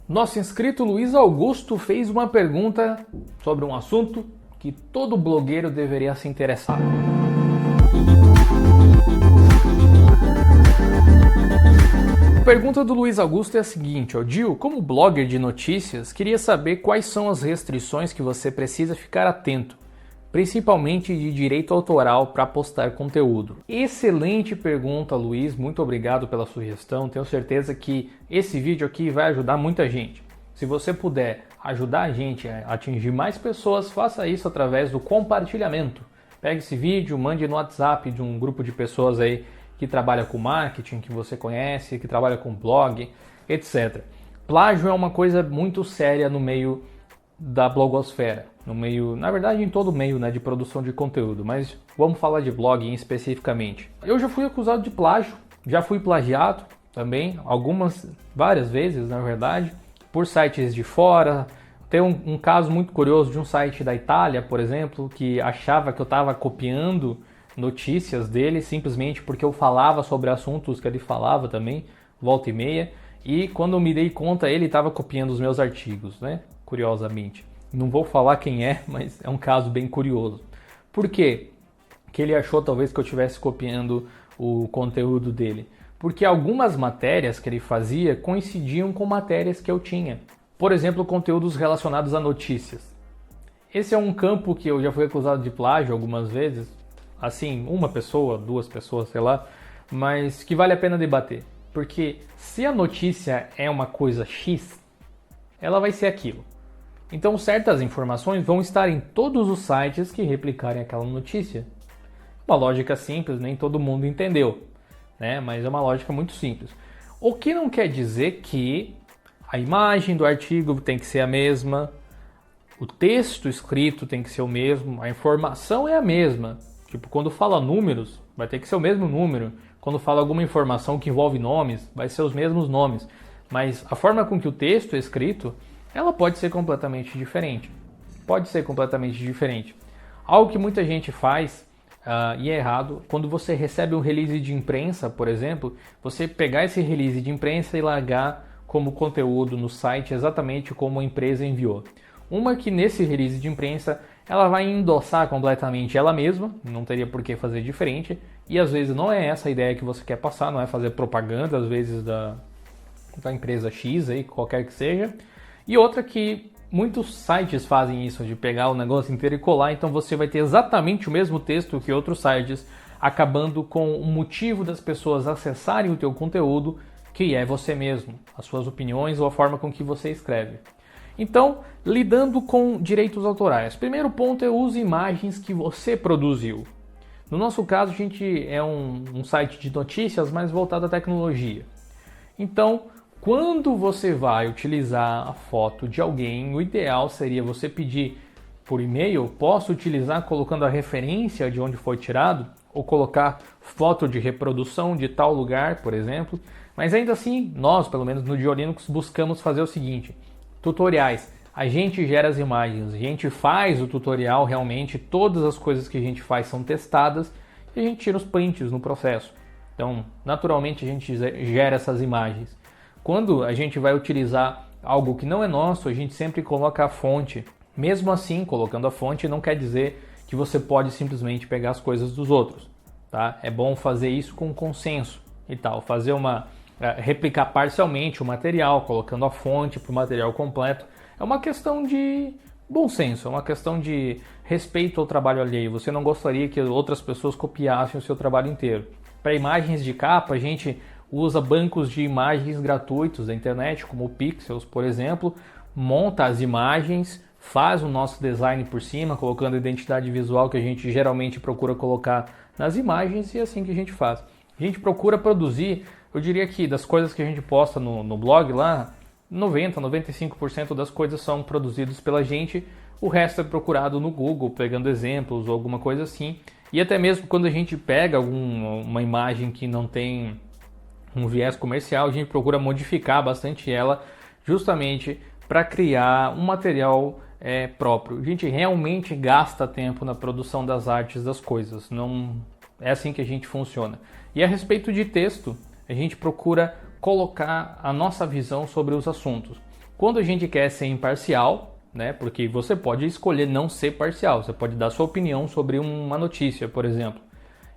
Nosso inscrito Luiz Augusto fez uma pergunta sobre um assunto que todo blogueiro deveria se interessar. A pergunta do Luiz Augusto é a seguinte: Gil, como blogger de notícias, queria saber quais são as restrições que você precisa ficar atento, principalmente de direito autoral para postar conteúdo. Excelente pergunta, Luiz, muito obrigado pela sugestão, tenho certeza que esse vídeo aqui vai ajudar muita gente. Se você puder ajudar a gente a atingir mais pessoas, faça isso através do compartilhamento. Pegue esse vídeo, mande no WhatsApp de um grupo de pessoas aí que trabalha com marketing, que você conhece, que trabalha com blog, etc. Plágio é uma coisa muito séria no meio da blogosfera, no meio, na verdade em todo meio, né, de produção de conteúdo, mas vamos falar de blogging especificamente. Eu já fui acusado de plágio, já fui plagiado também, várias vezes na verdade, por sites de fora. Tem um caso muito curioso de um site da Itália, por exemplo, que achava que eu estava copiando notícias dele simplesmente porque eu falava sobre assuntos que ele falava também, volta e meia, e quando eu me dei conta ele estava copiando os meus artigos, né? Curiosamente. Não vou falar quem é, mas é um caso bem curioso. Por quê? Que ele achou talvez que eu estivesse copiando o conteúdo dele. Porque algumas matérias que ele fazia coincidiam com matérias que eu tinha. Por exemplo, conteúdos relacionados a notícias. Esse é um campo que eu já fui acusado de plágio algumas vezes. Assim, uma pessoa, duas pessoas, sei lá. Mas que vale a pena debater. Porque se a notícia é uma coisa X, ela vai ser aquilo. Então certas informações vão estar em todos os sites que replicarem aquela notícia. Uma lógica simples, nem todo mundo entendeu, né? Mas é uma lógica muito simples. O que não quer dizer que a imagem do artigo tem que ser a mesma, o texto escrito tem que ser o mesmo, a informação é a mesma. Tipo, quando fala números, vai ter que ser o mesmo número. Quando fala alguma informação que envolve nomes, vai ser os mesmos nomes. Mas a forma com que o texto é escrito, ela pode ser completamente diferente. Pode ser completamente diferente. Algo que muita gente faz e é errado, quando você recebe um release de imprensa, por exemplo, você pegar esse release de imprensa e largar como conteúdo no site exatamente como a empresa enviou. Uma que nesse release de imprensa ela vai endossar completamente ela mesma, não teria por que fazer diferente, e às vezes não é essa a ideia que você quer passar, não é fazer propaganda às vezes da empresa X, aí, qualquer que seja. E outra que muitos sites fazem isso, de pegar o negócio inteiro e colar, então você vai ter exatamente o mesmo texto que outros sites, acabando com o motivo das pessoas acessarem o teu conteúdo, que é você mesmo, as suas opiniões ou a forma com que você escreve. Então, lidando com direitos autorais. Primeiro ponto é use imagens que você produziu. No nosso caso, a gente é um site de notícias, mas voltado à tecnologia. Então, quando você vai utilizar a foto de alguém, o ideal seria você pedir por e-mail, posso utilizar colocando a referência de onde foi tirado, ou colocar foto de reprodução de tal lugar, por exemplo. Mas ainda assim, nós, pelo menos no Geolinux, buscamos fazer o seguinte: tutoriais. A gente gera as imagens, a gente faz o tutorial realmente, todas as coisas que a gente faz são testadas e a gente tira os prints no processo. Então, naturalmente a gente gera essas imagens. Quando a gente vai utilizar algo que não é nosso, a gente sempre coloca a fonte. Mesmo assim, colocando a fonte não quer dizer que você pode simplesmente pegar as coisas dos outros, tá? É bom fazer isso com consenso e tal, replicar parcialmente o material, colocando a fonte para o material completo. É uma questão de bom senso, é uma questão de respeito ao trabalho alheio. Você não gostaria que outras pessoas copiassem o seu trabalho inteiro. Para imagens de capa, a gente usa bancos de imagens gratuitos da internet, como o Pixels, por exemplo, monta as imagens, faz o nosso design por cima, colocando a identidade visual que a gente geralmente procura colocar nas imagens, e é assim que a gente faz. A gente procura produzir, eu diria que das coisas que a gente posta no blog lá, 95% das coisas são produzidas pela gente, o resto é procurado no Google, pegando exemplos ou alguma coisa assim. E até mesmo quando a gente pega uma imagem que não tem um viés comercial, a gente procura modificar bastante ela, justamente para criar um material próprio. A gente realmente gasta tempo na produção das artes das coisas, não é assim que a gente funciona. E a respeito de texto, a gente procura colocar a nossa visão sobre os assuntos. Quando a gente quer ser imparcial, né, porque você pode escolher não ser parcial, você pode dar sua opinião sobre uma notícia, por exemplo.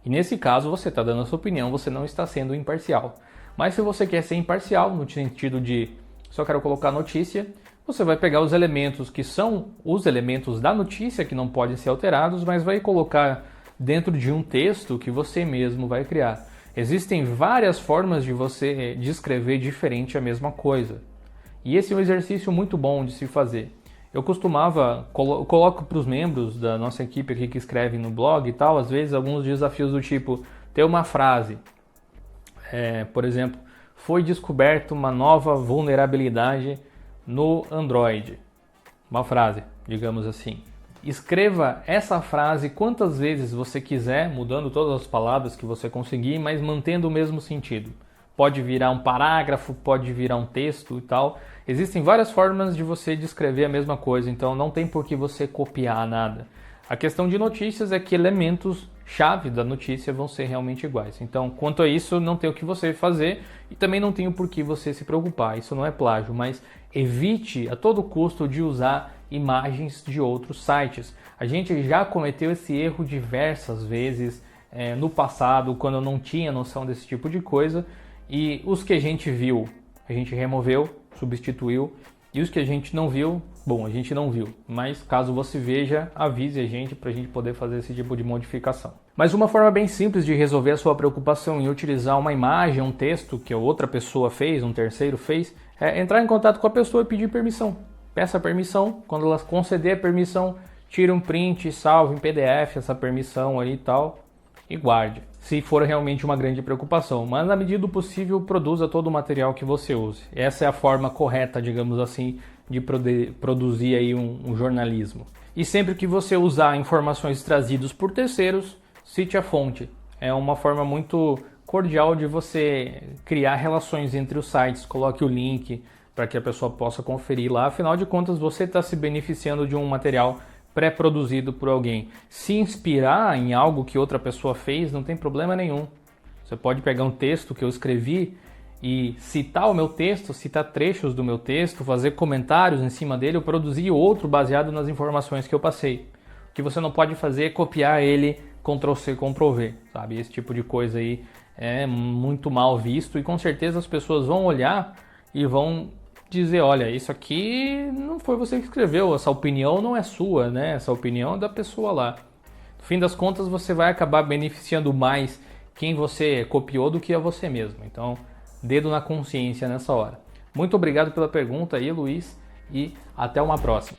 E nesse caso você está dando a sua opinião, você não está sendo imparcial. Mas se você quer ser imparcial, no sentido de só quero colocar notícia, você vai pegar os elementos que são os elementos da notícia, que não podem ser alterados, mas vai colocar dentro de um texto que você mesmo vai criar. Existem várias formas de você descrever diferente a mesma coisa. E esse é um exercício muito bom de se fazer. Eu costumava, coloco para os membros da nossa equipe aqui que escrevem no blog e tal, às vezes alguns desafios do tipo, ter uma frase, por exemplo, foi descoberta uma nova vulnerabilidade no Android. Uma frase, digamos assim. Escreva essa frase quantas vezes você quiser, mudando todas as palavras que você conseguir, mas mantendo o mesmo sentido. Pode virar um parágrafo, pode virar um texto e tal. Existem várias formas de você descrever a mesma coisa, então não tem por que você copiar nada. A questão de notícias é que elementos-chave da notícia vão ser realmente iguais. Então, quanto a isso, não tem o que você fazer e também não tem o porquê você se preocupar. Isso não é plágio, mas evite a todo custo de usar imagens de outros sites. A gente já cometeu esse erro diversas vezes no passado, quando eu não tinha noção desse tipo de coisa. E os que a gente viu, a gente removeu, substituiu. E os que a gente não viu, bom, a gente não viu. Mas caso você veja, avise a gente para a gente poder fazer esse tipo de modificação. Mas uma forma bem simples de resolver a sua preocupação em utilizar uma imagem, um texto que outra pessoa fez, um terceiro fez, é entrar em contato com a pessoa e pedir permissão. Peça permissão, quando ela conceder a permissão, tire um print, salve em PDF essa permissão aí e tal e guarde. Se for realmente uma grande preocupação, mas na medida do possível produza todo o material que você use. Essa é a forma correta, digamos assim, de produzir aí um jornalismo. E sempre que você usar informações trazidas por terceiros, cite a fonte. É uma forma muito cordial de você criar relações entre os sites. Coloque o link para que a pessoa possa conferir lá. Afinal de contas, você está se beneficiando de um material pré-produzido por alguém. Se inspirar em algo que outra pessoa fez, não tem problema nenhum. Você pode pegar um texto que eu escrevi e citar o meu texto, citar trechos do meu texto, fazer comentários em cima dele, ou produzir outro baseado nas informações que eu passei. O que você não pode fazer é copiar ele Ctrl+C, Ctrl+V, sabe? Esse tipo de coisa aí é muito mal visto e com certeza as pessoas vão olhar e vão dizer, olha, isso aqui não foi você que escreveu, essa opinião não é sua, né? Essa opinião é da pessoa lá. No fim das contas, você vai acabar beneficiando mais quem você copiou do que a você mesmo. Então, dedo na consciência nessa hora. Muito obrigado pela pergunta aí, Luiz, e até uma próxima.